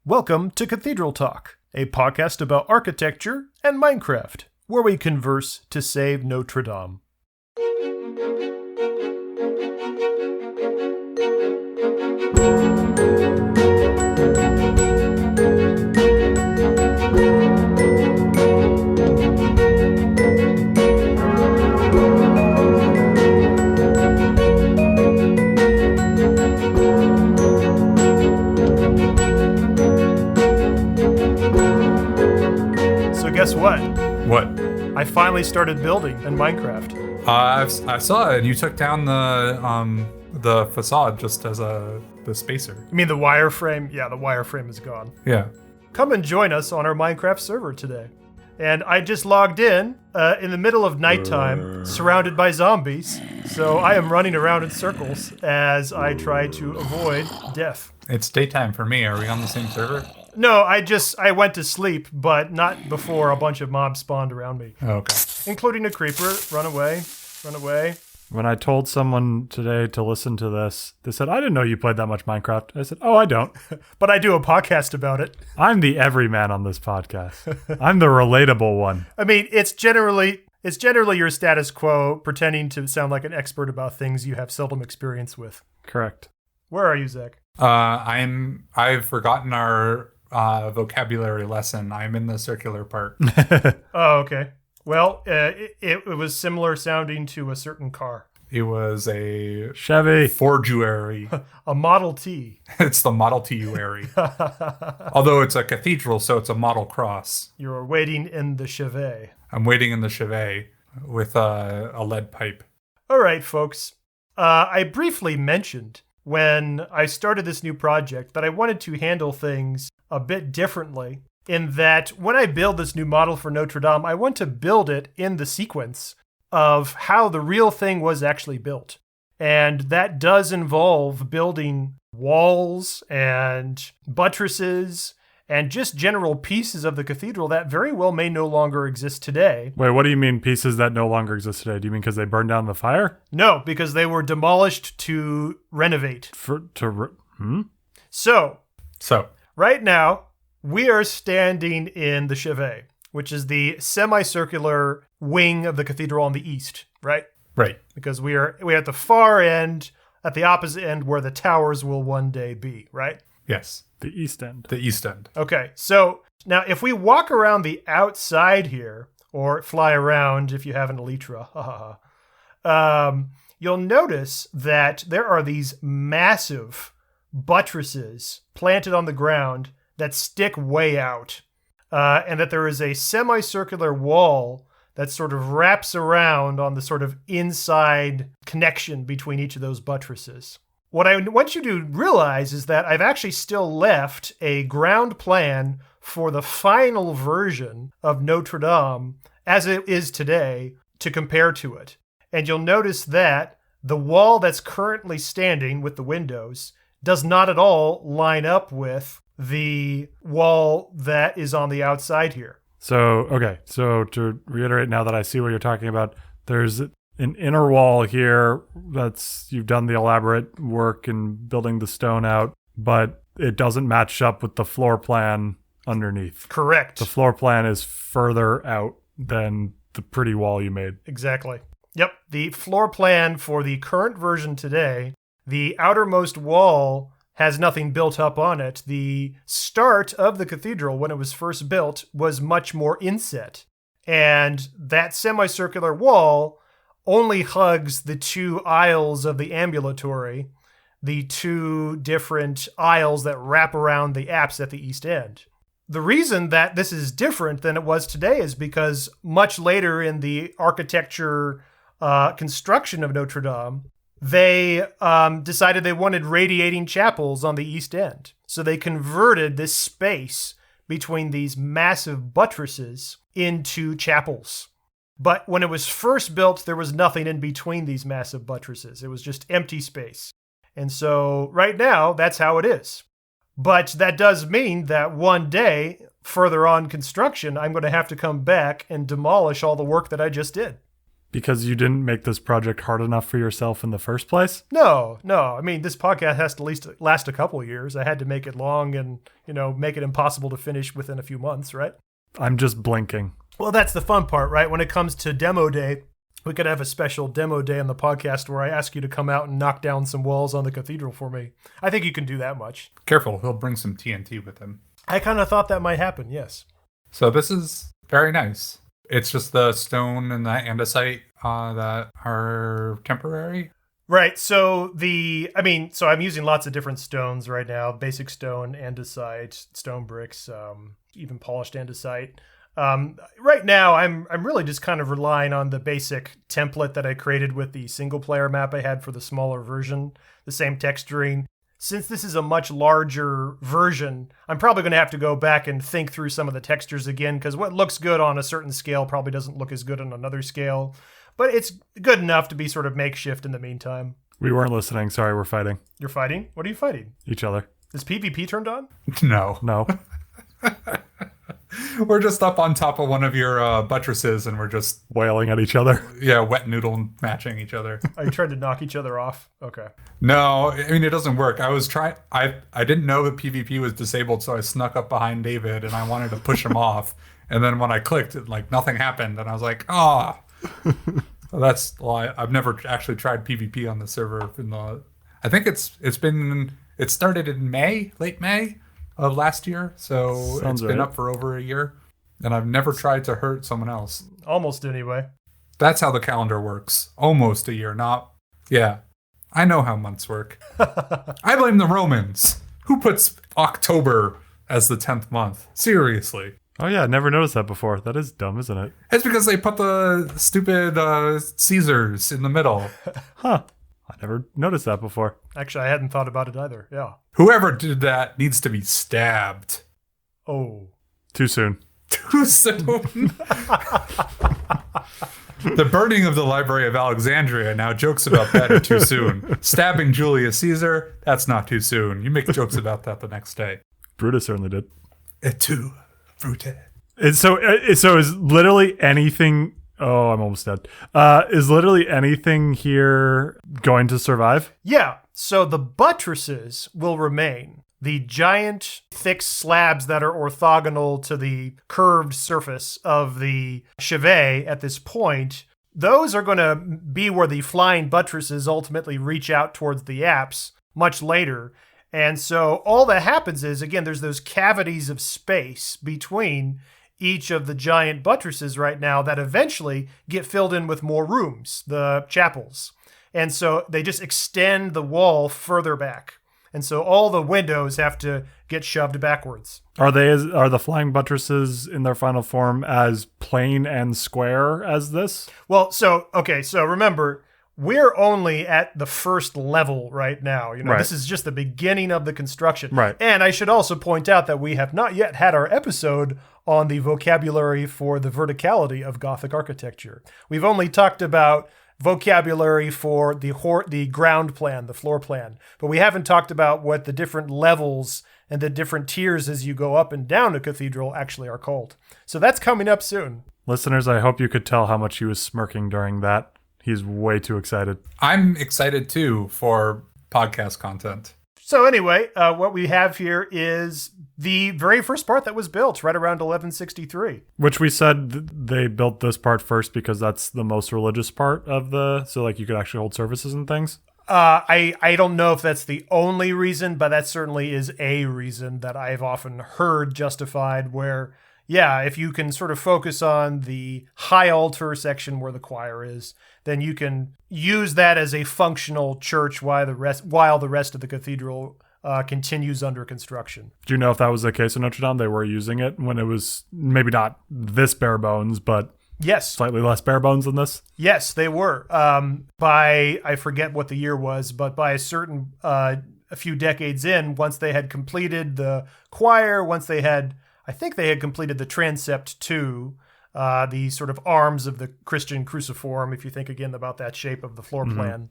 Welcome to Cathedral Talk, a podcast about architecture and Minecraft, where we converse to save Notre-Dame. Guess what? What? I finally started building in Minecraft. I saw it. You took down the facade just as the spacer. You mean the wireframe? Yeah, the wireframe is gone. Yeah. Come and join us on our Minecraft server today. And I just logged in the middle of nighttime, surrounded by zombies. So I am running around in circles as I try to avoid death. It's daytime for me. Are we on the same server? No, I went to sleep, but not before a bunch of mobs spawned around me. Oh, okay. Including a creeper. Run away. Run away. When I told someone today to listen to this, they said, I didn't know you played that much Minecraft. I said, oh, I don't. But I do a podcast about it. I'm the everyman on this podcast. I'm the relatable one. I mean, it's generally your status quo, pretending to sound like an expert about things you have seldom experience with. Correct. Where are you, Zack? I've forgotten our vocabulary lesson. I'm in the circular part. Oh, okay. Well, it was similar sounding to a certain car. It was a Chevy Forguary. A Model T. It's the Model T-uary. Although it's a cathedral, so it's a model cross. You're waiting in the Chevy. I'm waiting in the Chevy with a lead pipe. All right, folks. I briefly mentioned when I started this new project that I wanted to handle things a bit differently, in that when I build this new model for Notre-Dame, I want to build it in the sequence of how the real thing was actually built. And that does involve building walls and buttresses and just general pieces of the cathedral that very well may no longer exist today. Wait, what do you mean pieces that no longer exist today? Do you mean because they burned down in the fire? No, because they were demolished to renovate. So, right now, we are standing in the Chevy, which is the semicircular wing of the cathedral on the east, right? Right. Because we're at the far end, at the opposite end where the towers will one day be, right? Yes. The east end. The east end. Okay, so now if we walk around the outside here, or fly around if you have an Elytra, you'll notice that there are these massive buttresses planted on the ground that stick way out, and that there is a semicircular wall that sort of wraps around on the sort of inside connection between each of those buttresses. What I want you to realize is that I've actually still left a ground plan for the final version of Notre-Dame as it is today to compare to it. And you'll notice that the wall that's currently standing with the windows does not at all line up with the wall that is on the outside here. So to reiterate now that I see what you're talking about, there's an inner wall here you've done the elaborate work in building the stone out, but it doesn't match up with the floor plan underneath. Correct. The floor plan is further out than the pretty wall you made. Exactly. Yep. The floor plan for the current version today, the outermost wall has nothing built up on it. The start of the cathedral, when it was first built, was much more inset. And that semicircular wall only hugs the two aisles of the ambulatory, the two different aisles that wrap around the apse at the east end. The reason that this is different than it was today is because much later in the architecture construction of Notre-Dame, they decided they wanted radiating chapels on the east end. So they converted this space between these massive buttresses into chapels. But when it was first built, there was nothing in between these massive buttresses. It was just empty space. And so right now, that's how it is. But that does mean that one day, further on construction, I'm going to have to come back and demolish all the work that I just did. Because you didn't make this project hard enough for yourself in the first place? No. I mean, this podcast has to at least last a couple of years. I had to make it long and, make it impossible to finish within a few months, right? I'm just blinking. Well, that's the fun part, right? When it comes to demo day, we could have a special demo day on the podcast where I ask you to come out and knock down some walls on the cathedral for me. I think you can do that much. Careful, he'll bring some TNT with him. I kind of thought that might happen, yes. So this is very nice. It's just the stone and the andesite that are temporary. Right. So I'm using lots of different stones right now. Basic stone, andesite, stone bricks, even polished andesite. Right now, I'm really just kind of relying on the basic template that I created with the single player map I had for the smaller version, the same texturing. Since this is a much larger version, I'm probably going to have to go back and think through some of the textures again, because what looks good on a certain scale probably doesn't look as good on another scale. But it's good enough to be sort of makeshift in the meantime. We weren't listening. Sorry, we're fighting. You're fighting? What are you fighting? Each other. Is PvP turned on? No. We're just up on top of one of your buttresses and we're just wailing at each other. Yeah, wet noodle matching each other. Are you trying to knock each other off? Okay. No, I mean, it doesn't work. I was trying, I didn't know that PvP was disabled, so I snuck up behind David and I wanted to push him off. And then when I clicked, nothing happened. And I was like, I've never actually tried PvP on the server. I think it started in late May of last year. So Sounds it's been right. up for over a year. And I've never tried to hurt someone else. Almost anyway. That's how the calendar works. Almost a year, yeah. I know how months work. I blame the Romans. Who puts October as the 10th month? Seriously. Oh yeah, I never noticed that before. That is dumb, isn't it? It's because they put the stupid Caesars in the middle. Huh. I never noticed that before. Actually, I hadn't thought about it either. Yeah. Whoever did that needs to be stabbed. Oh. Too soon. Too soon. The burning of the Library of Alexandria now jokes about that are too soon. Stabbing Julius Caesar, that's not too soon. You make jokes about that the next day. Brutus certainly did. Et tu, Brute. And so is literally anything... Oh, I'm almost dead. Is literally anything here going to survive? Yeah. So the buttresses will remain. The giant, thick slabs that are orthogonal to the curved surface of the chevet at this point, those are going to be where the flying buttresses ultimately reach out towards the apse much later. And so all that happens is, again, there's those cavities of space between each of the giant buttresses right now that eventually get filled in with more rooms, the chapels. And so they just extend the wall further back. And so all the windows have to get shoved backwards. Are the flying buttresses in their final form as plain and square as this? Well, so remember, we're only at the first level right now. Right. This is just the beginning of the construction. Right. And I should also point out that we have not yet had our episode on the vocabulary for the verticality of Gothic architecture. We've only talked about vocabulary for the ground plan, the floor plan. But we haven't talked about what the different levels and the different tiers as you go up and down a cathedral actually are called. So that's coming up soon. Listeners, I hope you could tell how much he was smirking during that. He's way too excited. I'm excited too for podcast content. So anyway, what we have here is the very first part that was built right around 1163. Which we said they built this part first because that's the most religious part of so you could actually hold services and things. I don't know if that's the only reason, but that certainly is a reason that I've often heard justified where, yeah, if you can sort of focus on the high altar section where the choir is, then you can use that as a functional church while the rest of the cathedral continues under construction. Do you know if that was the case in Notre-Dame? They were using it when it was maybe not this bare bones, but yes, slightly less bare bones than this? Yes, they were. I forget what the year was, but by a certain, a few decades in, once they had completed the choir, I think they had completed the transept too, the sort of arms of the Christian cruciform, if you think again about that shape of the floor plan,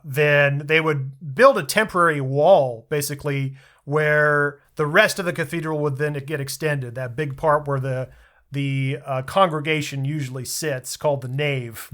then they would build a temporary wall, basically, where the rest of the cathedral would then get extended, that big part where the the congregation usually sits, called the nave.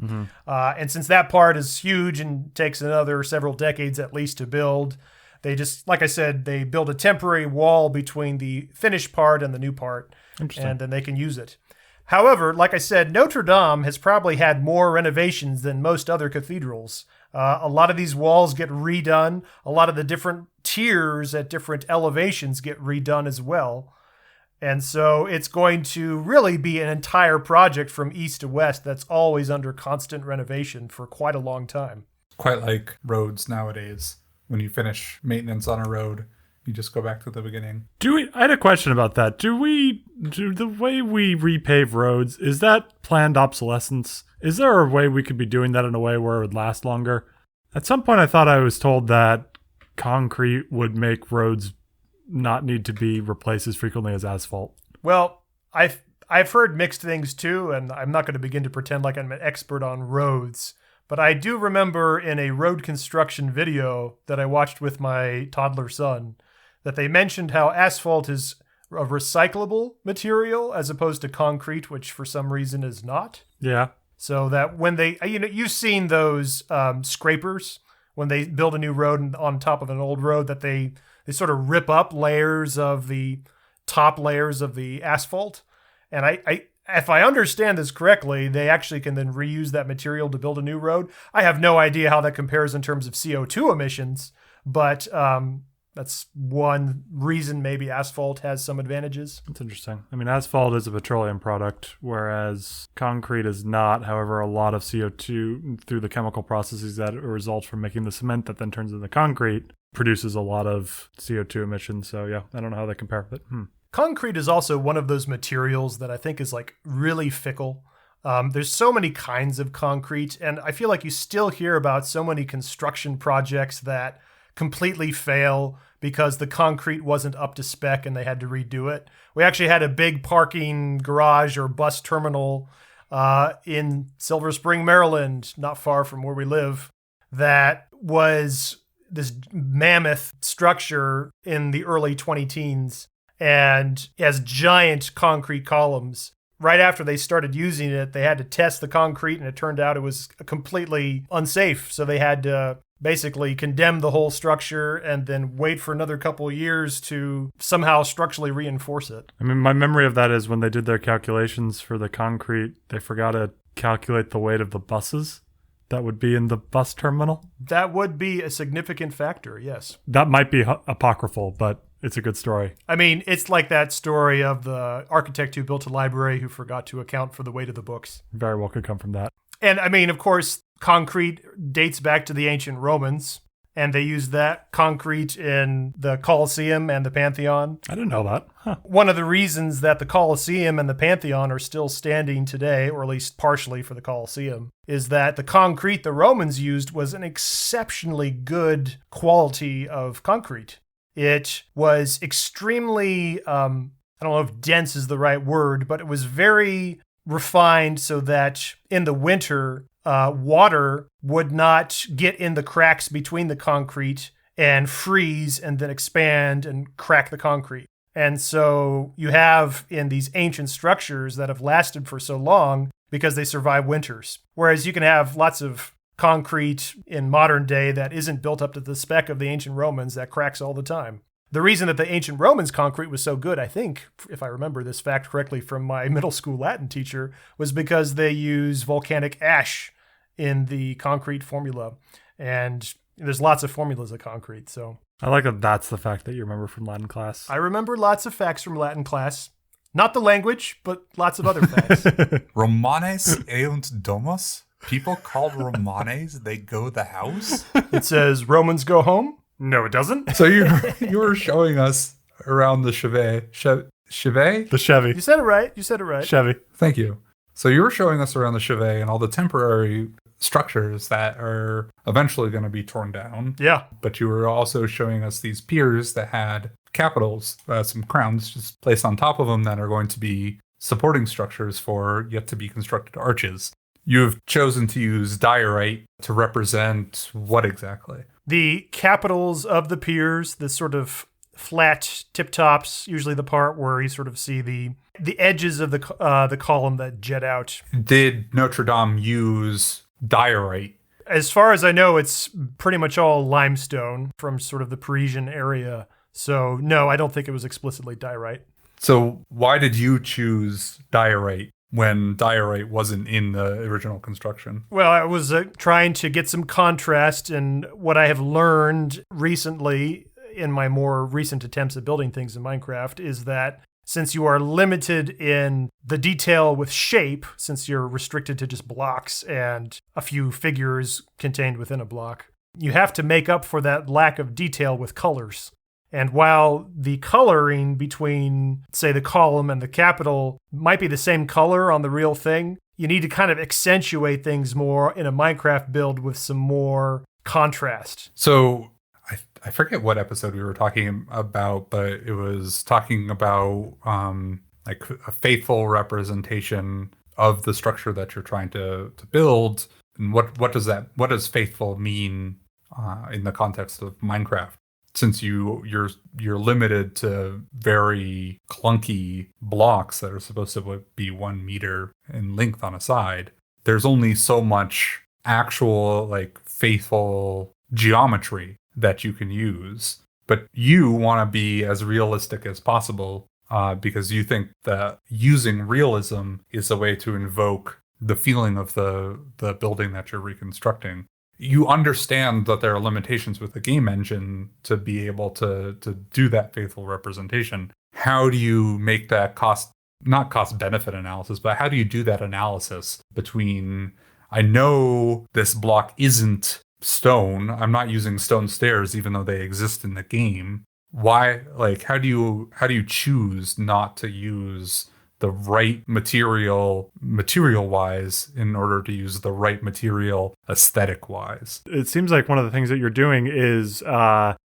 And since that part is huge and takes another several decades at least to build, they just, like I said, they build a temporary wall between the finished part and the new part, and then they can use it. However, like I said, Notre Dame has probably had more renovations than most other cathedrals. A lot of these walls get redone. A lot of the different tiers at different elevations get redone as well. And so it's going to really be an entire project from east to west that's always under constant renovation for quite a long time. Quite like roads nowadays. When you finish maintenance on a road, you just go back to the beginning. I had a question about that. Do the way we repave roads, is that planned obsolescence? Is there a way we could be doing that in a way where it would last longer? At some point I thought I was told that concrete would make roads not need to be replaced as frequently as asphalt. Well, I've heard mixed things too, and I'm not going to begin to pretend like I'm an expert on roads. But I do remember in a road construction video that I watched with my toddler son that they mentioned how asphalt is a recyclable material as opposed to concrete, which for some reason is not. Yeah. So that when they, you've seen those scrapers when they build a new road on top of an old road, that they sort of rip up layers of the top layers of the asphalt. And if I understand this correctly, they actually can then reuse that material to build a new road. I have no idea how that compares in terms of CO2 emissions, but that's one reason maybe asphalt has some advantages. That's interesting. I mean, asphalt is a petroleum product, whereas concrete is not. However, a lot of CO2 through the chemical processes that result from making the cement that then turns into concrete produces a lot of CO2 emissions. So yeah, I don't know how they compare, but Concrete is also one of those materials that I think is like really fickle. There's so many kinds of concrete, and I feel like you still hear about so many construction projects that completely fail because the concrete wasn't up to spec and they had to redo it. We actually had a big parking garage or bus terminal in Silver Spring, Maryland, not far from where we live, that was this mammoth structure in the early 20-teens and has giant concrete columns. Right after they started using it, they had to test the concrete, and it turned out it was completely unsafe. So they had to basically condemn the whole structure and then wait for another couple of years to somehow structurally reinforce it. I mean, my memory of that is when they did their calculations for the concrete, they forgot to calculate the weight of the buses that would be in the bus terminal. That would be a significant factor, yes. That might be apocryphal, but it's a good story. I mean, it's like that story of the architect who built a library who forgot to account for the weight of the books. Very well could come from that. And I mean, of course, concrete dates back to the ancient Romans, and they used that concrete in the Colosseum and the Pantheon. I didn't know that. Huh. One of the reasons that the Colosseum and the Pantheon are still standing today, or at least partially for the Colosseum, is that the concrete the Romans used was an exceptionally good quality of concrete. It was extremely, I don't know if dense is the right word, but it was very refined so that in the winter, water would not get in the cracks between the concrete and freeze and then expand and crack the concrete. And so you have in these ancient structures that have lasted for so long because they survive winters. Whereas you can have lots of concrete in modern day that isn't built up to the spec of the ancient Romans that cracks all the time. The reason that the ancient Romans concrete was so good, I think, if I remember this fact correctly from my middle school Latin teacher, was because they use volcanic ash in the concrete formula. And there's lots of formulas of concrete, so. I like that that's the fact that you remember from Latin class. I remember lots of facts from Latin class. Not the language, but lots of other facts. Romanes eunt domos? People called Romanes, they go the house? It says Romans go home? No, it doesn't. So you were showing us around the Chevet. Chevet? The Chevy. You said it right. Chevy. Thank you. So you were showing us around the Chevet and all the temporary structures that are eventually going to be torn down. Yeah. But you were also showing us these piers that had capitals, some crowns just placed on top of them that are going to be supporting structures for yet to be constructed arches. You have chosen to use diorite to represent what exactly? The capitals of the piers, the sort of flat tip tops, usually the part where you sort of see the edges of the column that jet out. Did Notre Dame use diorite? As far as I know, it's pretty much all limestone from sort of the Parisian area. So no, I don't think it was explicitly diorite. So why did you choose diorite when diorite wasn't in the original construction? Well, I was trying to get some contrast, and what I have learned recently in my more recent attempts at building things in Minecraft is that since you are limited in the detail with shape, since you're restricted to just blocks and a few figures contained within a block, you have to make up for that lack of detail with colors. And while the coloring between, say, the column and the capital might be the same color on the real thing, you need to kind of accentuate things more in a Minecraft build with some more contrast. So I forget what episode we were talking about, but it was talking about like a faithful representation of the structure that you're trying to build. And what does faithful mean in the context of Minecraft? Since you're limited to very clunky blocks that are supposed to be 1 meter in length on a side, there's only so much actual like faithful geometry that you can use. But you want to be as realistic as possible because you think that using realism is a way to invoke the feeling of the building that you're reconstructing. You understand that there are limitations with the game engine to be able to do that faithful representation. How do you make that not cost benefit analysis, but how do you do that analysis between, I know this block isn't stone, I'm not using stone stairs even though they exist in the game. Why, like, how do you choose not to use the right material wise in order to use the right material aesthetic wise? It seems like one of the things that you're doing is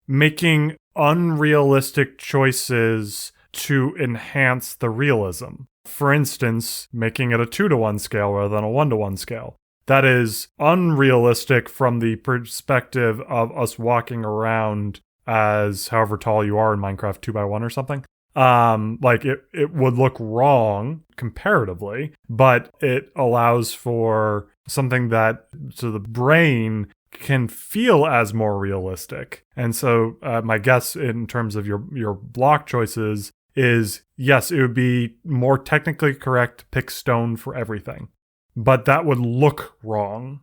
making unrealistic choices to enhance the realism. For instance, making it a 2-to-1 scale rather than a 1-to-1 scale. That is unrealistic from the perspective of us walking around as however tall you are in Minecraft, 2x1 or something. Like it would look wrong comparatively, but it allows for something that so the brain can feel as more realistic. And so my guess in terms of your block choices is, yes, it would be more technically correct to pick stone for everything, but that would look wrong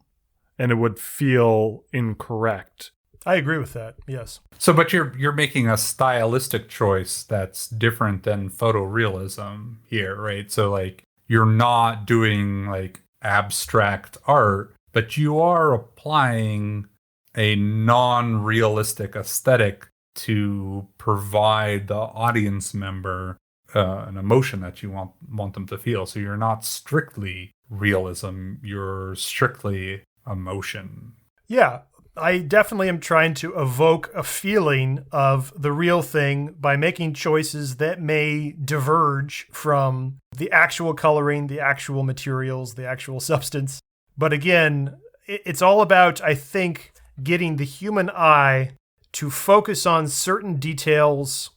and it would feel incorrect. I agree with that, yes. So, but you're making a stylistic choice that's different than photorealism here, right? So, like, you're not doing, like, abstract art, but you are applying a non-realistic aesthetic to provide the audience member an emotion that you want them to feel. So you're not strictly realism, you're strictly emotion. Yeah. I definitely am trying to evoke a feeling of the real thing by making choices that may diverge from the actual coloring, the actual materials, the actual substance. But again, it's all about, I think, getting the human eye to focus on certain details,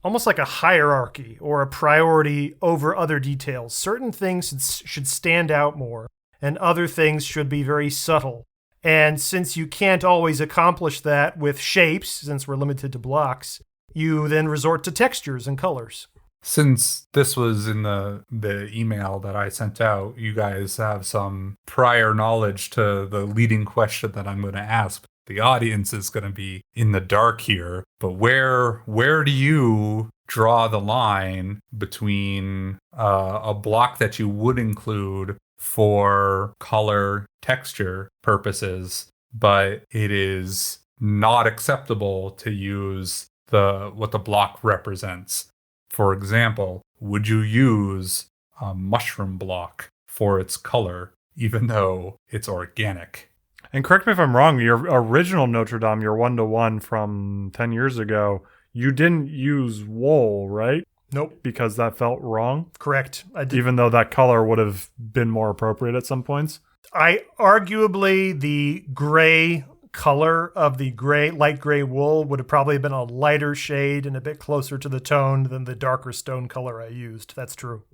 almost like a hierarchy or a priority over other details. Certain things should stand out more, and other things should be very subtle. And since you can't always accomplish that with shapes, since we're limited to blocks, you then resort to textures and colors. Since this was in the email that I sent out, you guys have some prior knowledge to the leading question that I'm going to ask. The audience is going to be in the dark here, but where do you draw the line between a block that you would include for color texture purposes, but it is not acceptable to use what the block represents? For example, would you use a mushroom block for its color, even though it's organic? And correct me if I'm wrong, your original Notre Dame, your 1-to-1 from 10 years ago, you didn't use wool, right? Nope. Because that felt wrong? Correct. I did. Even though that color would have been more appropriate at some points? Arguably, the gray color of the light gray wool would have probably been a lighter shade and a bit closer to the tone than the darker stone color I used. That's true.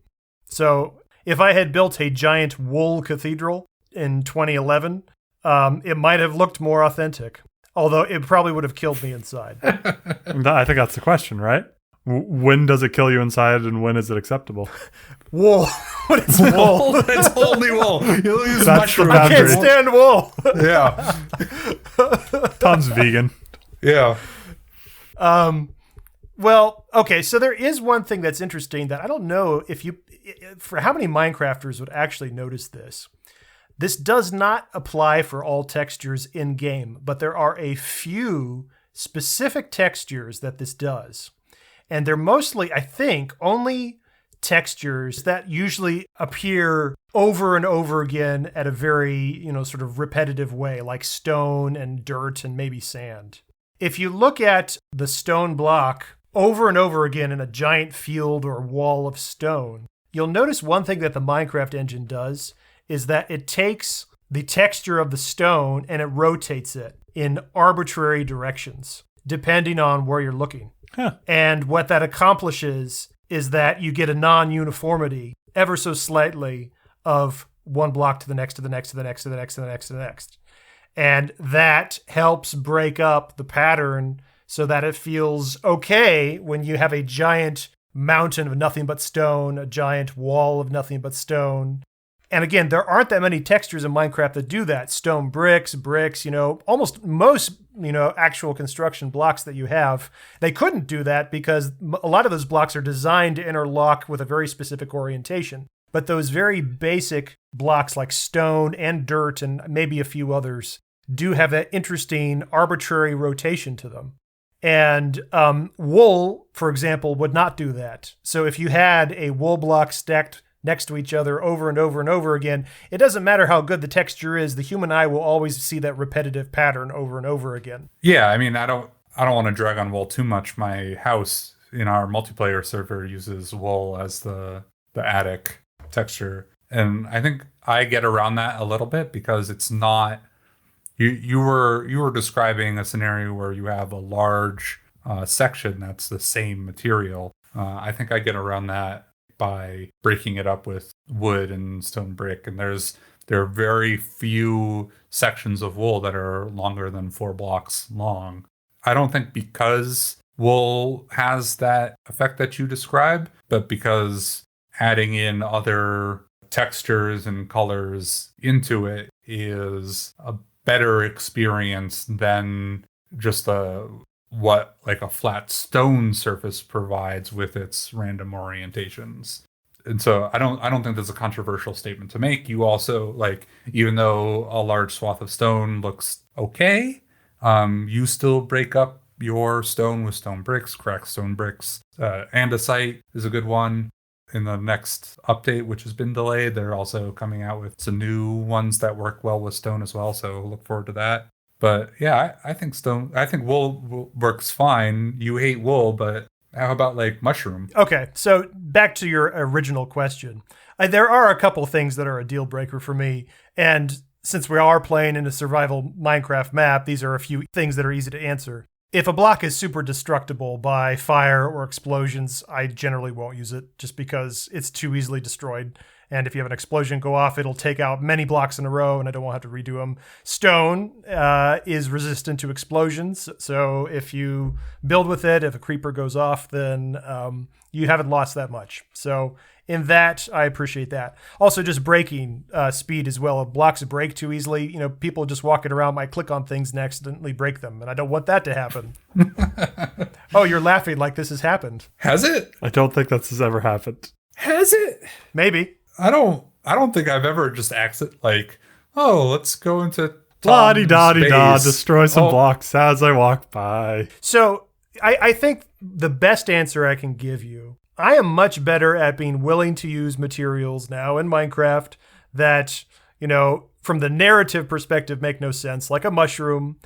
So if I had built a giant wool cathedral in 2011, it might have looked more authentic, although it probably would have killed me inside. I think that's the question, right? When does it kill you inside, and when is it acceptable? Wool. What is wool? It's only wool. You'll use That's the mushroom. I can't stand wool. Yeah. Tom's vegan. Yeah. Well, okay, so there is one thing that's interesting that I don't know for how many Minecrafters would actually notice this. This does not apply for all textures in game, but there are a few specific textures that this does. And they're mostly, I think, only textures that usually appear over and over again at a very, sort of repetitive way, like stone and dirt and maybe sand. If you look at the stone block over and over again in a giant field or wall of stone, you'll notice one thing that the Minecraft engine does is that it takes the texture of the stone and it rotates it in arbitrary directions, depending on where you're looking. Huh. And what that accomplishes is that you get a non-uniformity ever so slightly of one block to the next, to the next, to the next, to the next, to the next, to the next. And that helps break up the pattern so that it feels okay when you have a giant mountain of nothing but stone, a giant wall of nothing but stone. And again, there aren't that many textures in Minecraft that do that. Stone bricks, almost most, actual construction blocks that you have, they couldn't do that because a lot of those blocks are designed to interlock with a very specific orientation. But those very basic blocks like stone and dirt and maybe a few others do have that interesting arbitrary rotation to them. And wool, for example, would not do that. So if you had a wool block stacked next to each other over and over and over again, it doesn't matter how good the texture is, the human eye will always see that repetitive pattern over and over again. Yeah, I mean, I don't want to drag on wool too much. My house in our multiplayer server uses wool as the attic texture. And I think I get around that a little bit because it's not you were describing a scenario where you have a large section that's the same material. I think I get around that by breaking it up with wood and stone brick. And there are very few sections of wool that are longer than 4 blocks long. I don't think because wool has that effect that you describe, but because adding in other textures and colors into it is a better experience than just what like a flat stone surface provides with its random orientations. And so I don't think there's a controversial statement to make. You also, like, even though a large swath of stone looks okay, you still break up your stone with stone bricks, cracked stone bricks. Andesite is a good one. In the next update, which has been delayed, they're also coming out with some new ones that work well with stone as well. So look forward to that. But yeah, I think wool works fine. You hate wool, but how about like mushroom? Okay, so back to your original question. There are a couple things that are a deal breaker for me. And since we are playing in a survival Minecraft map, these are a few things that are easy to answer. If a block is super destructible by fire or explosions, I generally won't use it just because it's too easily destroyed. And if you have an explosion go off, it'll take out many blocks in a row, and I don't want to have to redo them. Stone is resistant to explosions, so if you build with it, if a creeper goes off, then you haven't lost that much. So in that, I appreciate that. Also, just breaking speed as well. Blocks break too easily. People just walking around might click on things and accidentally break them, and I don't want that to happen. Oh, you're laughing like this has happened. Has it? I don't think that's ever happened. Has it? Maybe. I don't think I've ever just let's go into La-di-da-di-da, destroy some blocks as I walk by. So I think the best answer I can give you, I am much better at being willing to use materials now in Minecraft that, from the narrative perspective make no sense, like a mushroom,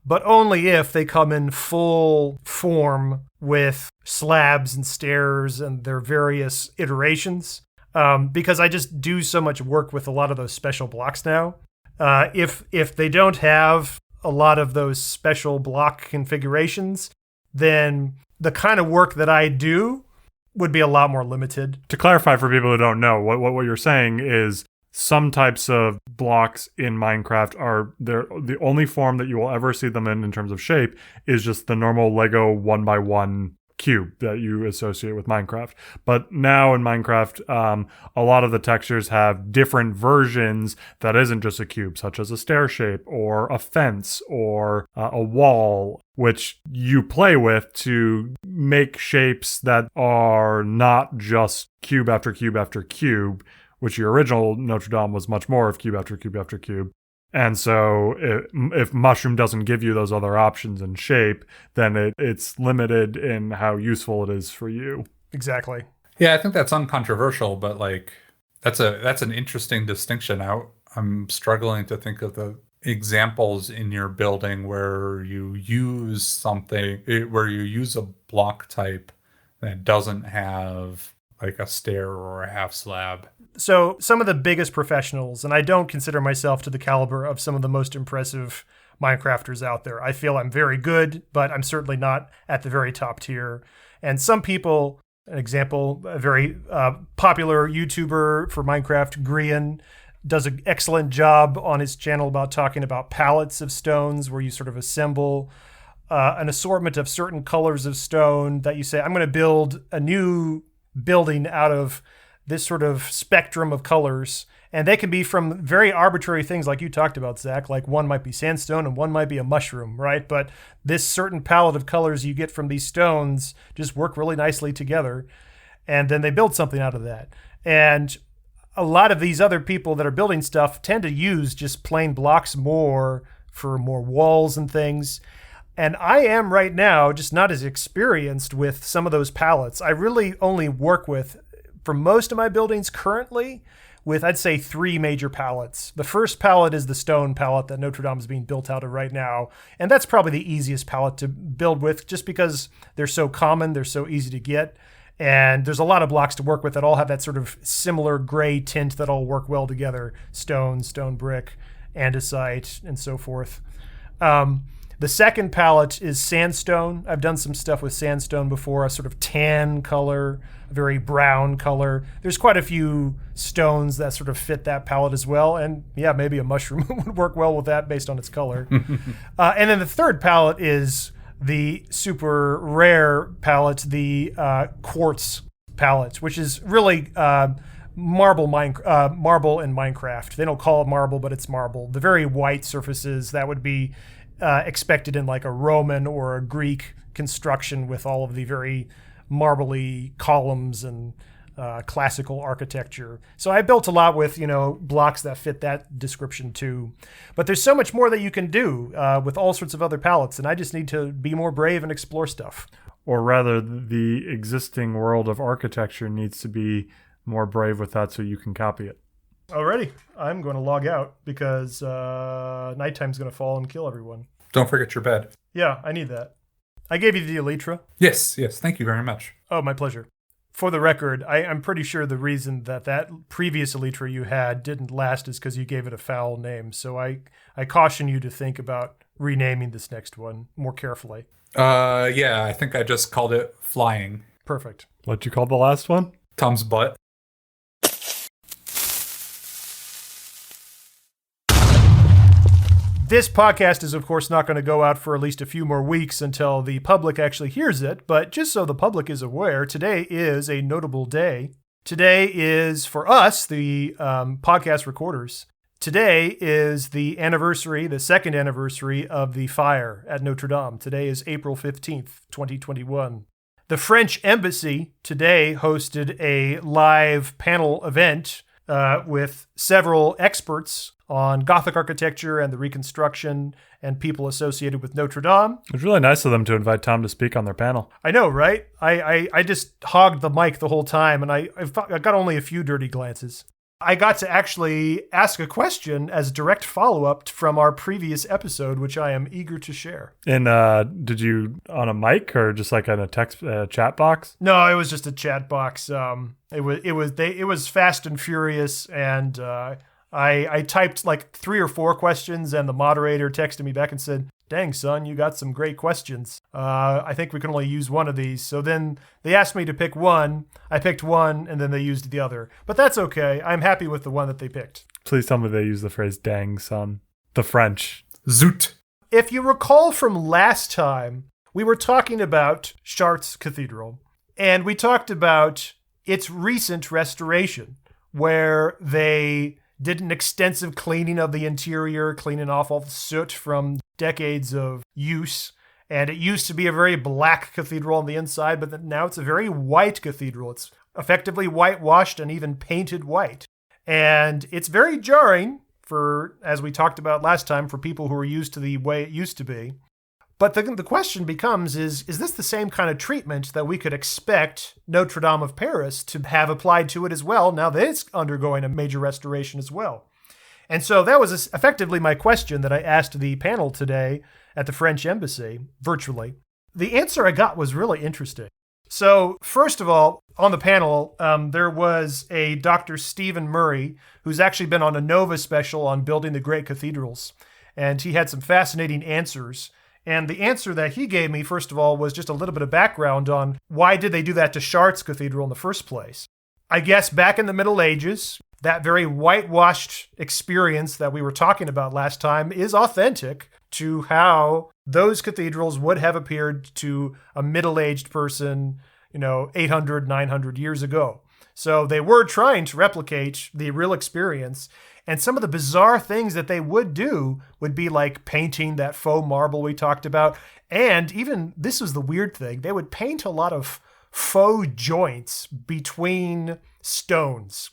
but only if they come in full form with slabs and stairs and their various iterations. Because I just do so much work with a lot of those special blocks now. If they don't have a lot of those special block configurations, then the kind of work that I do would be a lot more limited. To clarify for people who don't know, what you're saying is some types of blocks in Minecraft are the only form that you will ever see them in terms of shape is just the normal Lego 1x1 cube that you associate with Minecraft. But now in Minecraft, a lot of the textures have different versions that isn't just a cube, such as a stair shape or a fence or a wall, which you play with to make shapes that are not just cube after cube after cube, which your original Notre-Dame was much more of cube after cube after cube. And so if Mushroom doesn't give you those other options in shape, then it's limited in how useful it is for you. Exactly. Yeah, I think that's uncontroversial, but like that's an interesting distinction. I'm struggling to think of the examples in your building where you use a block type that doesn't have like a stair or a half slab. So some of the biggest professionals, and I don't consider myself to the caliber of some of the most impressive Minecrafters out there. I feel I'm very good, but I'm certainly not at the very top tier. And some people, an example, a very popular YouTuber for Minecraft, Grian, does an excellent job on his channel about talking about palettes of stones where you sort of assemble an assortment of certain colors of stone that you say, I'm going to build a new building out of this sort of spectrum of colors. And they can be from very arbitrary things like you talked about, Zach, like one might be sandstone and one might be a mushroom, right? But this certain palette of colors you get from these stones just work really nicely together. And then they build something out of that. And a lot of these other people that are building stuff tend to use just plain blocks more for more walls and things. And I am right now just not as experienced with some of those palettes. I really only work with, for most of my buildings currently, with I'd say 3 major palettes. The first palette is the stone palette that Notre-Dame is being built out of right now. And that's probably the easiest palette to build with just because they're so common, they're so easy to get. And there's a lot of blocks to work with that all have that sort of similar gray tint that all work well together. Stone, stone brick, andesite, and so forth. The second palette is sandstone. I've done some stuff with sandstone before, a sort of tan color, a very brown color. There's quite a few stones that sort of fit that palette as well. And yeah, maybe a mushroom would work well with that based on its color. And then the third palette is the super rare palette, the quartz palette, which is really marble in Minecraft. They don't call it marble, but it's marble. The very white surfaces that would be expected in like a Roman or a Greek construction with all of the very marbly columns and classical architecture. So I built a lot with, blocks that fit that description too. But there's so much more that you can do with all sorts of other palettes, and I just need to be more brave and explore stuff. Or rather, the existing world of architecture needs to be more brave with that so you can copy it. Alrighty, I'm going to log out because nighttime's going to fall and kill everyone. Don't forget your bed. Yeah, I need that. I gave you the Elytra. Yes, thank you very much. Oh, my pleasure. For the record, I'm pretty sure the reason that previous Elytra you had didn't last is because you gave it a foul name. So I caution you to think about renaming this next one more carefully. Yeah, I think I just called it Flying. Perfect. What you called the last one? Tom's butt. This podcast is, of course, not going to go out for at least a few more weeks until the public actually hears it. But just so the public is aware, today is a notable day. Today is, for us, the podcast recorders, today is the anniversary, the second anniversary of the fire at Notre-Dame. Today is April 15th, 2021. The French Embassy today hosted a live panel event with several experts on Gothic architecture and the reconstruction and people associated with Notre-Dame. It was really nice of them to invite Tom to speak on their panel. I know, right? I just hogged the mic the whole time, and I got only a few dirty glances. I got to actually ask a question as direct follow-up from our previous episode, which I am eager to share. And did you on a mic or just like on a text chat box? No, it was just a chat box. It was Fast and Furious, and I typed like 3 or 4 questions, and the moderator texted me back and said, "Dang, son, you got some great questions. I think we can only use one of these." So then they asked me to pick one. I picked one, and then they used the other. But that's okay. I'm happy with the one that they picked. Please tell me they use the phrase "dang, son." The French. Zoot. If you recall from last time, we were talking about Chartres Cathedral, and we talked about its recent restoration, where they did an extensive cleaning of the interior, cleaning off all the soot from decades of use. And it used to be a very black cathedral on the inside, but now it's a very white cathedral. It's effectively whitewashed and even painted white. And it's very jarring for, as we talked about last time, for people who are used to the way it used to be. But the question becomes, is this the same kind of treatment that we could expect Notre-Dame of Paris to have applied to it as well, now that it's undergoing a major restoration as well? And so that was effectively my question that I asked the panel today at the French embassy, virtually. The answer I got was really interesting. So first of all, on the panel, there was a Dr. Stephen Murray, who's actually been on a Nova special on building the great cathedrals. And he had some fascinating answers. And the answer that he gave me, first of all, was just a little bit of background on why did they do that to Chartres Cathedral in the first place. I guess back in the Middle Ages, that very whitewashed experience that we were talking about last time is authentic to how those cathedrals would have appeared to a middle-aged person, 800, 900 years ago. So they were trying to replicate the real experience. And some of the bizarre things that they would do would be like painting that faux marble we talked about. And even, this was the weird thing, they would paint a lot of faux joints between stones.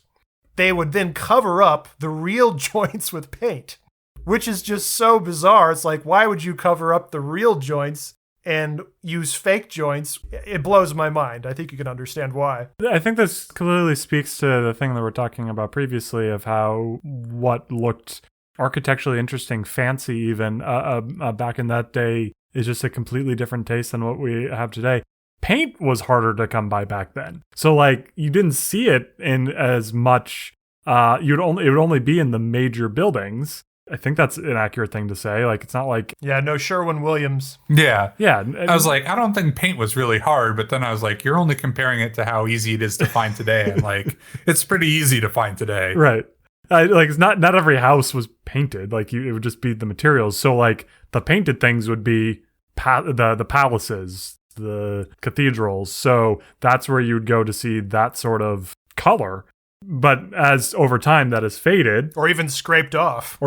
They would then cover up the real joints with paint, which is just so bizarre. It's like, why would you cover up the real joints and use fake joints? It blows my mind. I think you can understand why. I think this clearly speaks to the thing that we're talking about previously of how what looked architecturally interesting, fancy even, back in that day is just a completely different taste than what we have today. Paint was harder to come by back then. So like you didn't see it in as much, it would only be in the major buildings. I think that's an accurate thing to say. Like, it's not like... Yeah, no Sherwin-Williams. Yeah. Yeah. I was like, I don't think paint was really hard, but then I was like, you're only comparing it to how easy it is to find today. And like, it's pretty easy to find today. Right. Like, it's not every house was painted. Like, it would just be the materials. So, like, the painted things would be the palaces, the cathedrals. So that's where you would go to see that sort of color. But as over time that has faded. Or even scraped off.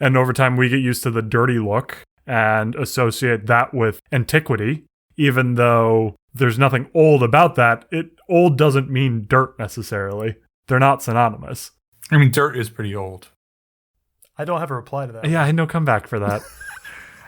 And over time we get used to the dirty look and associate that with antiquity. Even though there's nothing old about that, old doesn't mean dirt necessarily. They're not synonymous. I mean, dirt is pretty old. I don't have a reply to that. Yeah, I had no comeback for that.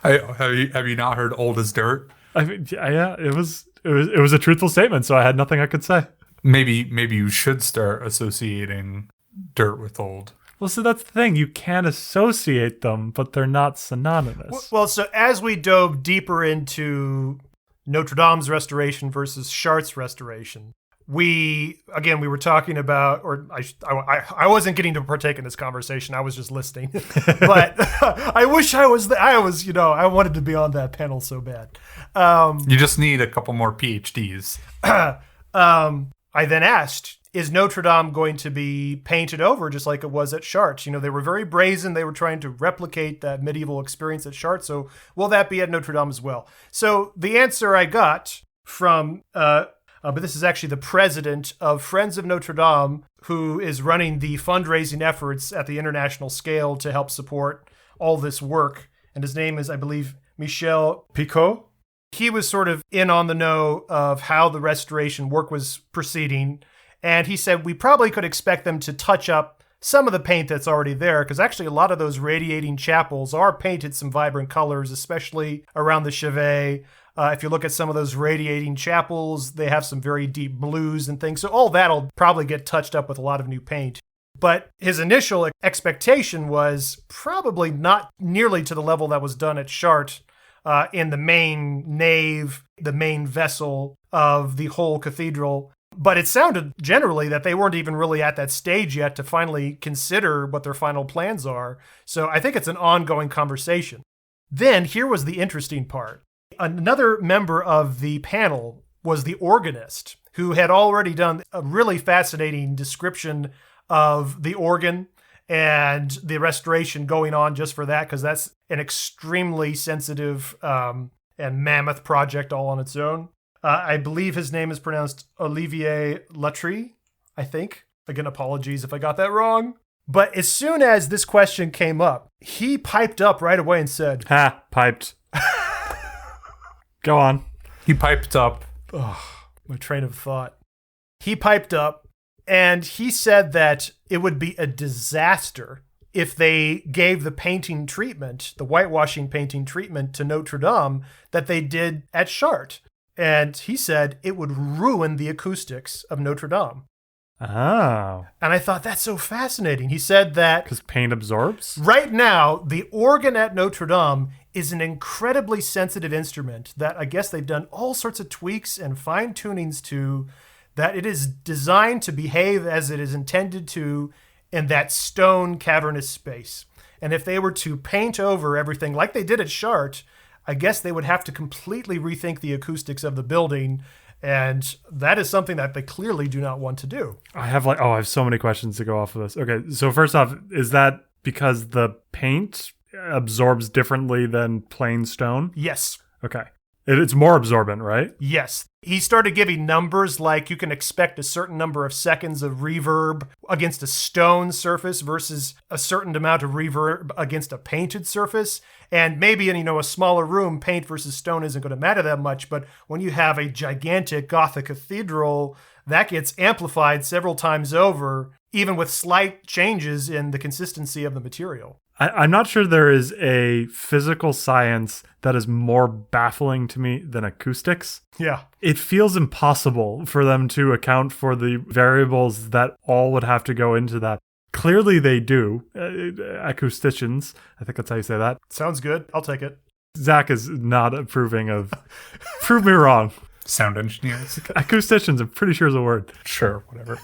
Have you not heard old is dirt? I mean, yeah, it was a truthful statement, so I had nothing I could say. Maybe you should start associating dirt with old. Well, so that's the thing. You can associate them, but they're not synonymous. Well, so as we dove deeper into Notre Dame's restoration versus Chartres' restoration, we were talking about, or I wasn't getting to partake in this conversation. I was just listening. But I wish I was. I wanted to be on that panel so bad. You just need a couple more PhDs. I then asked, is Notre Dame going to be painted over just like it was at Chartres? They were very brazen. They were trying to replicate that medieval experience at Chartres. So will that be at Notre Dame as well? So the answer I got from, but this is actually the president of Friends of Notre Dame, who is running the fundraising efforts at the international scale to help support all this work. And his name is, I believe, Michel Picot. He was sort of in on the know of how the restoration work was proceeding. And he said we probably could expect them to touch up some of the paint that's already there, because actually a lot of those radiating chapels are painted some vibrant colors, especially around the chevet. If you look at some of those radiating chapels, they have some very deep blues and things. So all that'll probably get touched up with a lot of new paint. But his initial expectation was probably not nearly to the level that was done at Chartres. In the main nave, the main vessel of the whole cathedral. But it sounded generally that they weren't even really at that stage yet to finally consider what their final plans are. So I think it's an ongoing conversation. Then here was the interesting part. Another member of the panel was the organist, who had already done a really fascinating description of the organ and the restoration going on just for that, because that's an extremely sensitive and mammoth project all on its own. I believe his name is pronounced Olivier Latry, I think. Again, apologies if I got that wrong. But as soon as this question came up, he piped up right away and said, Ha, piped. Go on. He piped up. Oh, my train of thought. He piped up and he said that it would be a disaster if they gave the painting treatment, the whitewashing painting treatment to Notre Dame that they did at Chartres. And he said it would ruin the acoustics of Notre Dame. Oh. And I thought, that's so fascinating. He said that Because paint absorbs? right now, the organ at Notre Dame is an incredibly sensitive instrument that I guess they've done all sorts of tweaks and fine tunings to, that it is designed to behave as it is intended to in that stone cavernous space. And if they were to paint over everything like they did at Chartres, I guess they would have to completely rethink the acoustics of the building. And that is something that they clearly do not want to do. I have so many questions to go off of this. Okay, so first off, is that because the paint absorbs differently than plain stone? Yes. Okay. It's more absorbent, right? Yes. He started giving numbers like you can expect a certain number of seconds of reverb against a stone surface versus a certain amount of reverb against a painted surface. And maybe in, a smaller room, paint versus stone isn't going to matter that much. But when you have a gigantic Gothic cathedral, that gets amplified several times over, even with slight changes in the consistency of the material. I'm not sure there is a physical science that is more baffling to me than acoustics. Yeah. It feels impossible for them to account for the variables that all would have to go into that. Clearly they do. Acousticians, I think that's how you say that. Sounds good. I'll take it. Zack is not approving of... Prove me wrong. Sound engineers. Acousticians, I'm pretty sure is a word. Sure, whatever.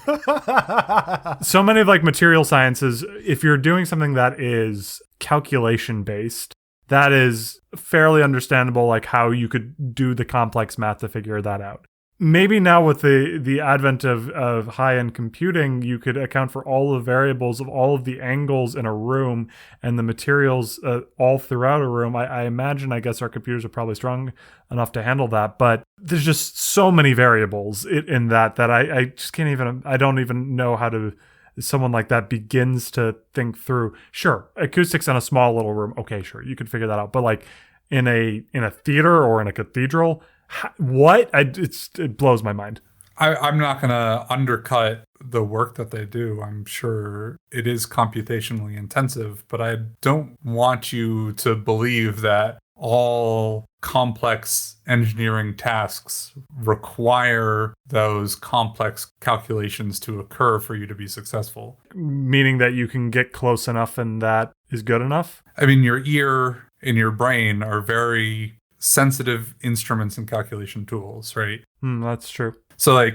So many of material sciences, if you're doing something that is calculation based, that is fairly understandable, how you could do the complex math to figure that out. Maybe now with the advent of high-end computing, you could account for all the variables of all of the angles in a room and the materials all throughout a room. I imagine, I guess our computers are probably strong enough to handle that, but there's just so many variables in that I just can't even, I don't even know how to, someone like that begins to think through. Sure, acoustics in a small little room, okay, sure, you could figure that out. But in a theater or in a cathedral, what? It blows my mind. I'm not going to undercut the work that they do. I'm sure it is computationally intensive, but I don't want you to believe that all complex engineering tasks require those complex calculations to occur for you to be successful. Meaning that you can get close enough and that is good enough? I mean, your ear and your brain are very sensitive instruments and calculation tools, right? That's true. So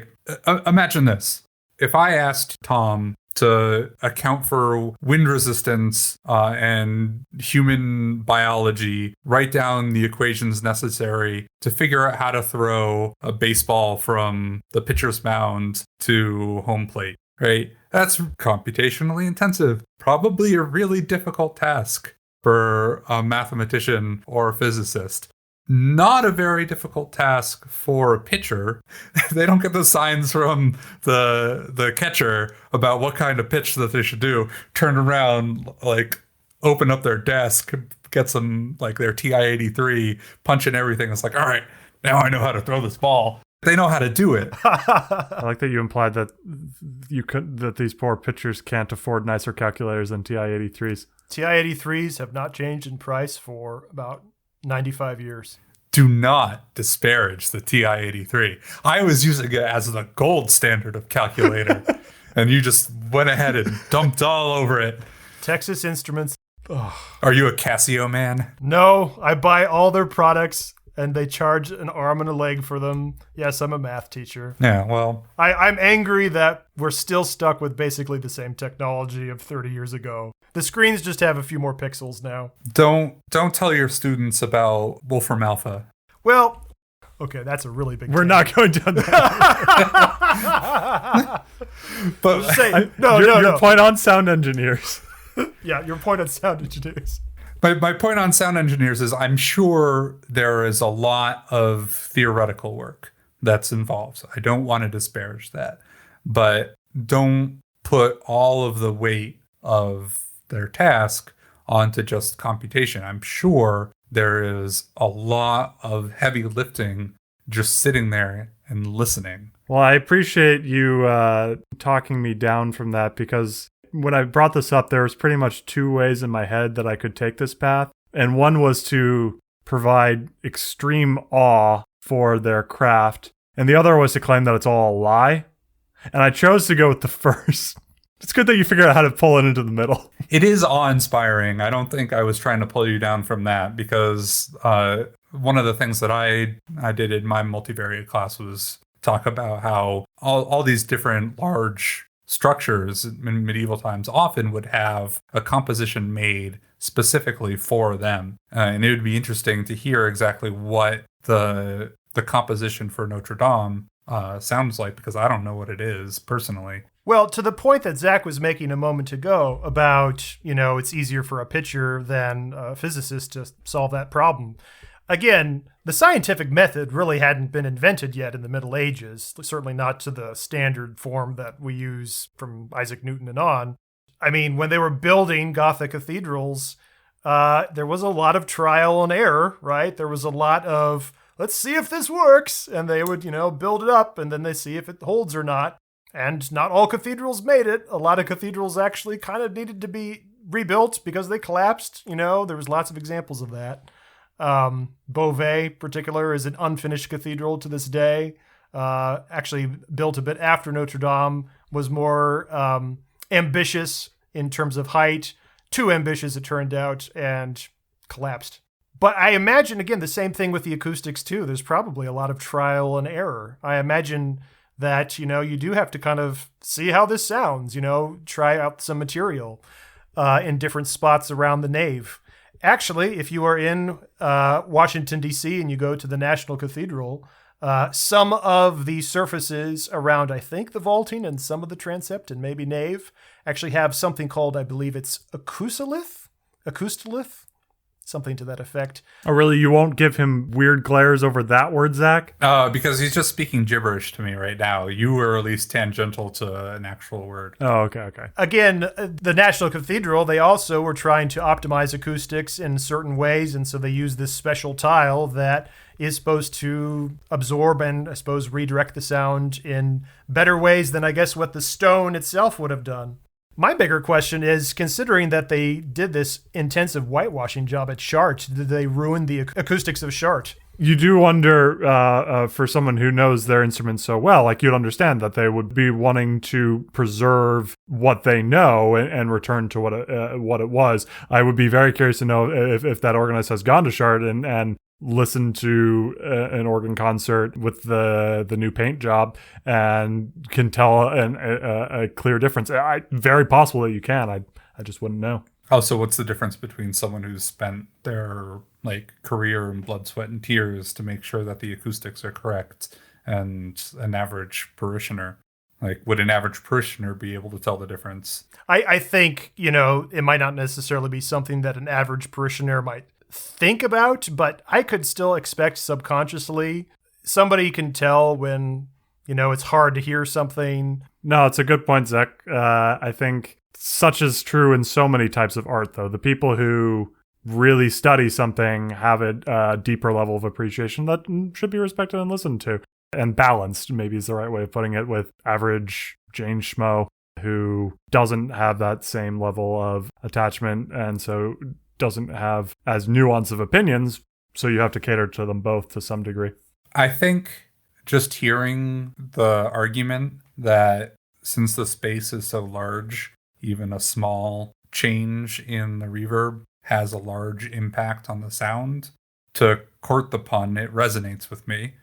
imagine this. If I asked Tom to account for wind resistance and human biology, write down the equations necessary to figure out how to throw a baseball from the pitcher's mound to home plate, right? That's computationally intensive. Probably a really difficult task for a mathematician or a physicist. Not a very difficult task for a pitcher. They don't get the signs from the catcher about what kind of pitch that they should do. Turn around, open up their desk, get some their TI-83, punch in everything. It's all right, now I know how to throw this ball. They know how to do it. I like that you implied that that these poor pitchers can't afford nicer calculators than TI-83s. TI-83s have not changed in price for about 95 years. Do not disparage the TI-83. I was using it as the gold standard of calculator, and you just went ahead and dumped all over it. Texas Instruments. Are you a Casio man? No, I buy all their products and they charge an arm and a leg for them. Yes, I'm a math teacher. Yeah, well, I'm angry that we're still stuck with basically the same technology of 30 years ago. The screens just have a few more pixels now. don't tell your students about Wolfram Alpha. Well, okay, that's a really big We're not going down that. But Your point on sound engineers. Yeah, your point on sound engineers. my point on sound engineers is I'm sure there is a lot of theoretical work that's involved. I don't want to disparage that. But don't put all of the weight of their task onto just computation. I'm sure there is a lot of heavy lifting just sitting there and listening. Well, I appreciate you talking me down from that, because when I brought this up, there was pretty much two ways in my head that I could take this path. And one was to provide extreme awe for their craft, and the other was to claim that it's all a lie. And I chose to go with the first. It's good that you figured out how to pull it into the middle. It is awe-inspiring. I don't think I was trying to pull you down from that, because one of the things that I did in my multivariate class was talk about how all these different large structures in medieval times often would have a composition made specifically for them. And it would be interesting to hear exactly what the composition for Notre-Dame sounds like, because I don't know what it is personally. Well, to the point that Zack was making a moment ago about, it's easier for a pitcher than a physicist to solve that problem. Again, the scientific method really hadn't been invented yet in the Middle Ages, certainly not to the standard form that we use from Isaac Newton and on. I mean, when they were building Gothic cathedrals, there was a lot of trial and error, right? There was a lot of, let's see if this works, and they would, build it up, and then they see if it holds or not. And not all cathedrals made it. A lot of cathedrals actually kind of needed to be rebuilt because they collapsed. There was lots of examples of that. Beauvais, in particular, is an unfinished cathedral to this day. Actually built a bit after Notre Dame, was more ambitious in terms of height. Too ambitious, it turned out, and collapsed. But I imagine, again, the same thing with the acoustics, too. There's probably a lot of trial and error. I imagine that, you do have to kind of see how this sounds, try out some material in different spots around the nave. Actually, if you are in Washington, D.C., and you go to the National Cathedral, some of the surfaces around, I think, the vaulting and some of the transept and maybe nave actually have something called, I believe it's acoustalith, something to that effect. Oh, really? You won't give him weird glares over that word, Zack? Because he's just speaking gibberish to me right now. You were at least tangential to an actual word. Oh, okay. Again, the National Cathedral, they also were trying to optimize acoustics in certain ways, and so they use this special tile that is supposed to absorb and, I suppose, redirect the sound in better ways than, I guess, what the stone itself would have done. My bigger question is, considering that they did this intensive whitewashing job at Chartres, did they ruin the acoustics of Chartres? You do wonder, for someone who knows their instrument so well, like you'd understand that they would be wanting to preserve what they know and return to what it was. I would be very curious to know if that organist has gone to Chartres and listened to an organ concert with the new paint job and can tell a clear difference. Very possible that you can. I just wouldn't know. Also, what's the difference between someone who's spent their career in blood, sweat, and tears to make sure that the acoustics are correct and an average parishioner? Would an average parishioner be able to tell the difference? I think, it might not necessarily be something that an average parishioner might think about, but I could still expect subconsciously somebody can tell when, it's hard to hear something. No, it's a good point, Zack. I think such is true in so many types of art, though. The people who really study something have a deeper level of appreciation that should be respected and listened to. And balanced, maybe is the right way of putting it, with average Jane Schmo, who doesn't have that same level of attachment and so doesn't have as nuanced of opinions, so you have to cater to them both to some degree. I think just hearing the argument that since the space is so large, even a small change in the reverb has a large impact on the sound to court the pun, it resonates with me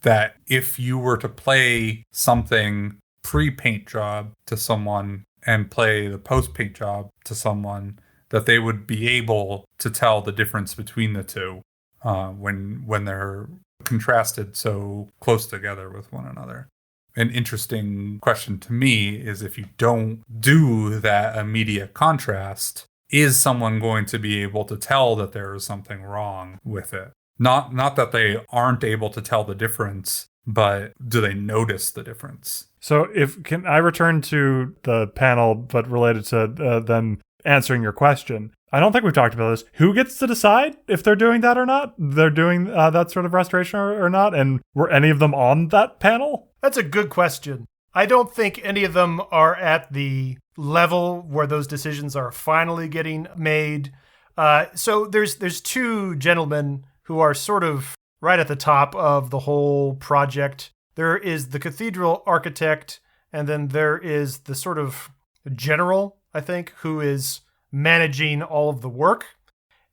that if you were to play something pre-paint job to someone and play the post-paint job to someone, that they would be able to tell the difference between the two when they're contrasted so close together with one another. An interesting question to me is, if you don't do that immediate contrast, is someone going to be able to tell that there is something wrong with it? Not that they aren't able to tell the difference, but do they notice the difference? So can I return to the panel, but related to them answering your question? I don't think we've talked about this. Who gets to decide if they're doing that or not? They're doing that sort of restoration or not? And were any of them on that panel? That's a good question. I don't think any of them are at the level where those decisions are finally getting made. So there's two gentlemen who are sort of right at the top of the whole project. There is the cathedral architect, and then there is the sort of general, I think, who is managing all of the work.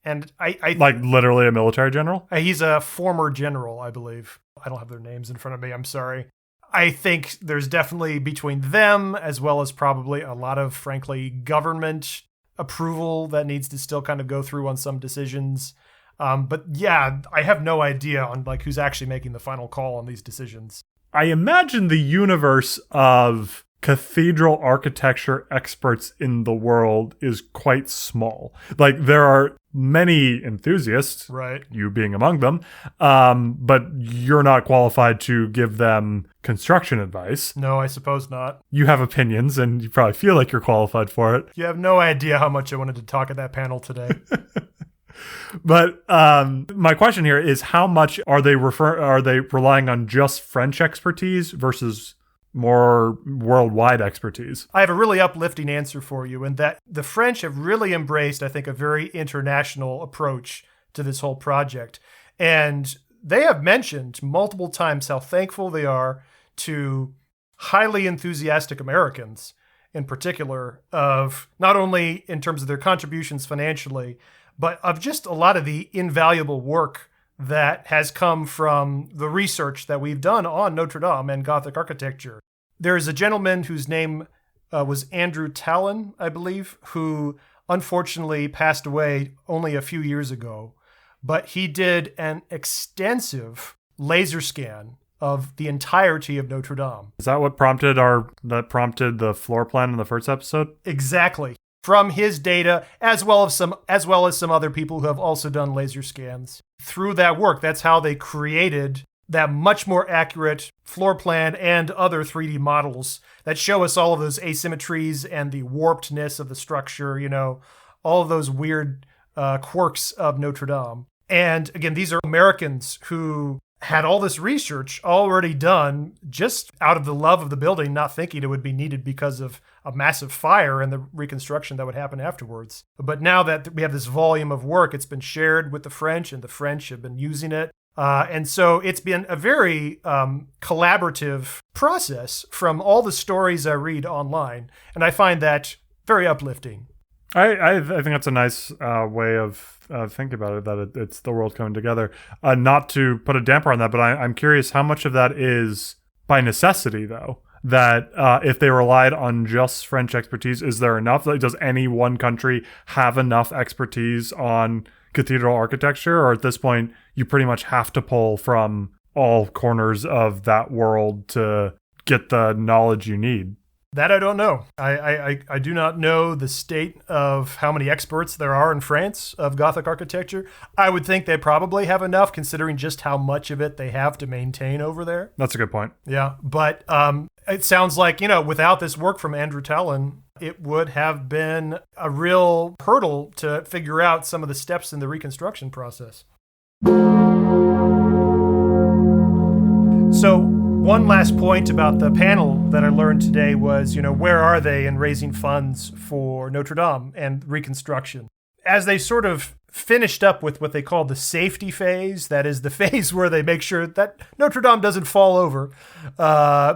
And I like literally a military general? He's a former general, I believe. I don't have their names in front of me. I'm sorry. I think there's definitely between them, as well as probably a lot of, frankly, government approval that needs to still kind of go through on some decisions. But yeah, I have no idea on like who's actually making the final call on these decisions. I imagine the universe of cathedral architecture experts in the world is quite small. Like, there are many enthusiasts, right? You being among them, but you're not qualified to give them construction advice. No, I suppose not. You have opinions, and you probably feel like you're qualified for it. You have no idea how much I wanted to talk at that panel today. But my question here is, how much are they relying on just French expertise versus more worldwide expertise? I have a really uplifting answer for you, in that the French have really embraced, I think, a very international approach to this whole project. And they have mentioned multiple times how thankful they are to highly enthusiastic Americans, in particular, of not only in terms of their contributions financially, but of just a lot of the invaluable work that has come from the research that we've done on Notre Dame and Gothic architecture. There is a gentleman whose name was Andrew Tallon, I believe, who unfortunately passed away only a few years ago. But he did an extensive laser scan of the entirety of Notre Dame. Is that what prompted the floor plan in the first episode? Exactly. From his data, as well as some other people who have also done laser scans. Through that work, that's how they created that much more accurate floor plan and other 3D models that show us all of those asymmetries and the warpedness of the structure, all of those weird quirks of Notre Dame. And again, these are Americans who had all this research already done just out of the love of the building, not thinking it would be needed because of a massive fire and the reconstruction that would happen afterwards. But now that we have this volume of work, it's been shared with the French, and the French have been using it. And so it's been a very collaborative process from all the stories I read online. And I find that very uplifting. I think that's a nice way of thinking about it, that it's the world coming together. Not to put a damper on that, but I'm curious how much of that is by necessity, though. That if they relied on just French expertise, is there enough? Like, does any one country have enough expertise on cathedral architecture? Or at this point, you pretty much have to pull from all corners of that world to get the knowledge you need? That I don't know. I do not know the state of how many experts there are in France of Gothic architecture. I would think they probably have enough, considering just how much of it they have to maintain over there. That's a good point. Yeah, but it sounds like, without this work from Andrew Tallon, it would have been a real hurdle to figure out some of the steps in the reconstruction process. So one last point about the panel that I learned today was, where are they in raising funds for Notre Dame and reconstruction? As they sort of finished up with what they call the safety phase, that is the phase where they make sure that Notre Dame doesn't fall over,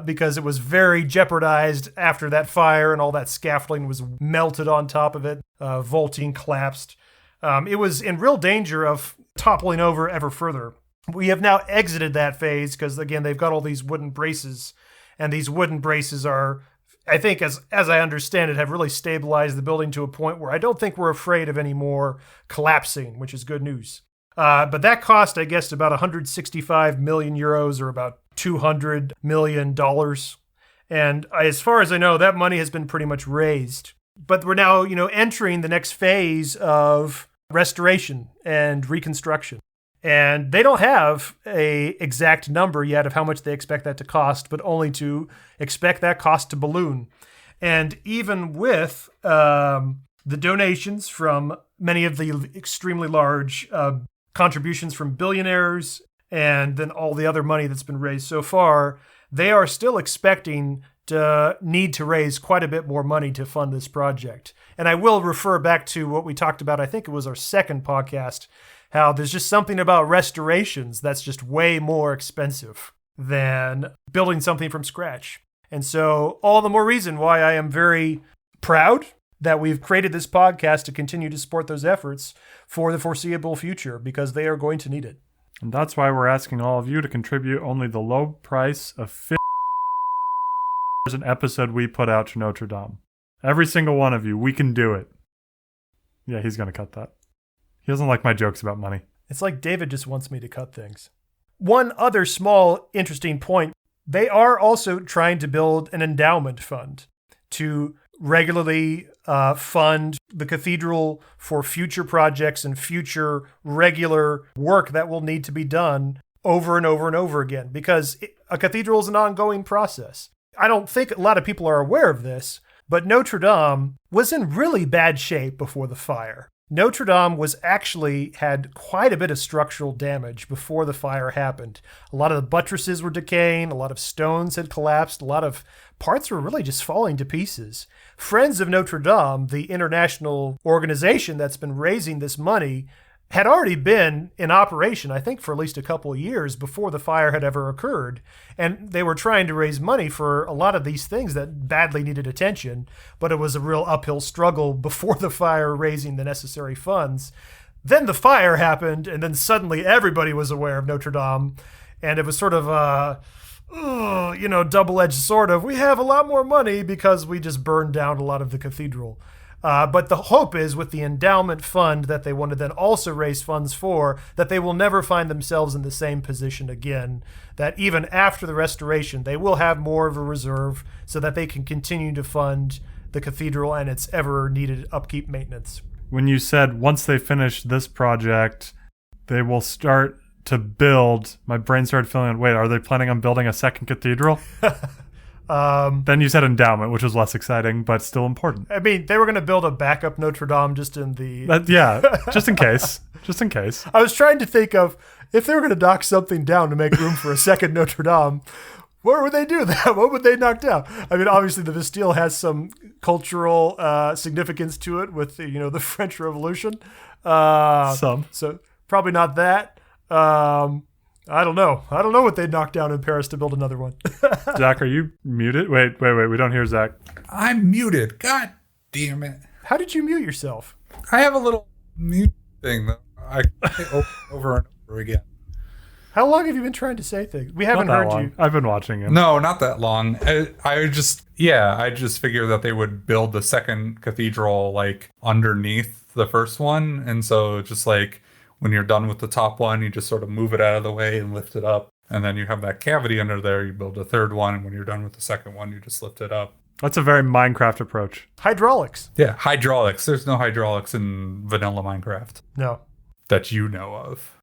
because it was very jeopardized after that fire and all that scaffolding was melted on top of it, vaulting collapsed. It was in real danger of toppling over ever further. We have now exited that phase because, again, they've got all these wooden braces, and these wooden braces are, I think, as I understand it, have really stabilized the building to a point where I don't think we're afraid of any more collapsing, which is good news. But that cost, I guess, about 165 million euros, or about $200 million. And as far as I know, that money has been pretty much raised. But we're now, entering the next phase of restoration and reconstruction. And they don't have a exact number yet of how much they expect that to cost, but only to expect that cost to balloon. And even with the donations from many of the extremely large contributions from billionaires and then all the other money that's been raised so far, they are still expecting to need to raise quite a bit more money to fund this project. And I will refer back to what we talked about, I think it was our second podcast, how there's just something about restorations that's just way more expensive than building something from scratch. And so all the more reason why I am very proud that we've created this podcast to continue to support those efforts for the foreseeable future, because they are going to need it. And that's why we're asking all of you to contribute only the low price of $50 an episode we put out to Notre Dame. Every single one of you, we can do it. Yeah, he's going to cut that. He doesn't like my jokes about money. It's like David just wants me to cut things. One other small interesting point, they are also trying to build an endowment fund to regularly fund the cathedral for future projects and future regular work that will need to be done over and over and over again, because a cathedral is an ongoing process. I don't think a lot of people are aware of this, but Notre Dame was in really bad shape before the fire. Notre Dame had quite a bit of structural damage before the fire happened. A lot of the buttresses were decaying, a lot of stones had collapsed, a lot of parts were really just falling to pieces. Friends of Notre Dame, the international organization that's been raising this money, had already been in operation, I think, for at least a couple of years before the fire had ever occurred. And they were trying to raise money for a lot of these things that badly needed attention, but it was a real uphill struggle before the fire raising the necessary funds. Then the fire happened, and then suddenly everybody was aware of Notre Dame, and it was sort of double-edged sword of, we have a lot more money because we just burned down a lot of the cathedral. But the hope is, with the endowment fund that they want to then also raise funds for, that they will never find themselves in the same position again, that even after the restoration, they will have more of a reserve so that they can continue to fund the cathedral and its ever-needed upkeep maintenance. When you said once they finish this project, they will start to build, my brain started filling, wait, are they planning on building a second cathedral? Then you said endowment, which was less exciting, but still important. I mean, they were going to build a backup Notre Dame just in the... just in case. Just in case. I was trying to think of, if they were going to knock something down to make room for a second Notre Dame, where would they do that? What would they knock down? I mean, obviously the Bastille has some cultural significance to it with, the French Revolution. So probably not that. I don't know. I don't know what they'd knock down in Paris to build another one. Zack, are you muted? Wait. We don't hear Zack. I'm muted. God damn it. How did you mute yourself? I have a little mute thing that I say over and over again. How long have you been trying to say things? We haven't heard you. I've been watching him. No, not that long. I just figured that they would build the second cathedral like underneath the first one. And so just like, when you're done with the top one, you just sort of move it out of the way and lift it up. And then you have that cavity under there. You build a third one. And when you're done with the second one, you just lift it up. That's a very Minecraft approach. Hydraulics. Yeah, hydraulics. There's no hydraulics in vanilla Minecraft. No. That you know of.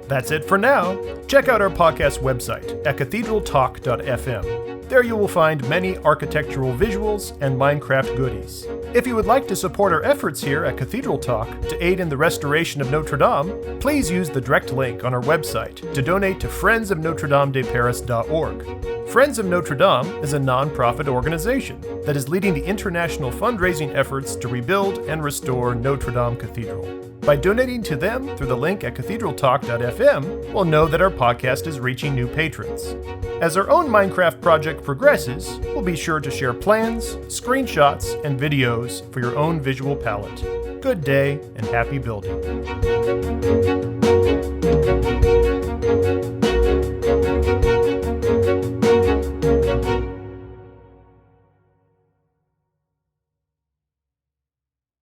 That's it for now. Check out our podcast website at cathedraltalk.fm. There you will find many architectural visuals and Minecraft goodies. If you would like to support our efforts here at Cathedral Talk to aid in the restoration of Notre Dame, please use the direct link on our website to donate to friendsofnotredamedeparis.org. Friends of Notre Dame is a non-profit organization that is leading the international fundraising efforts to rebuild and restore Notre Dame Cathedral. By donating to them through the link at cathedraltalk.fm, we'll know that our podcast is reaching new patrons. As our own Minecraft project progresses, we'll be sure to share plans, screenshots, and videos for your own visual palette. Good day and happy building.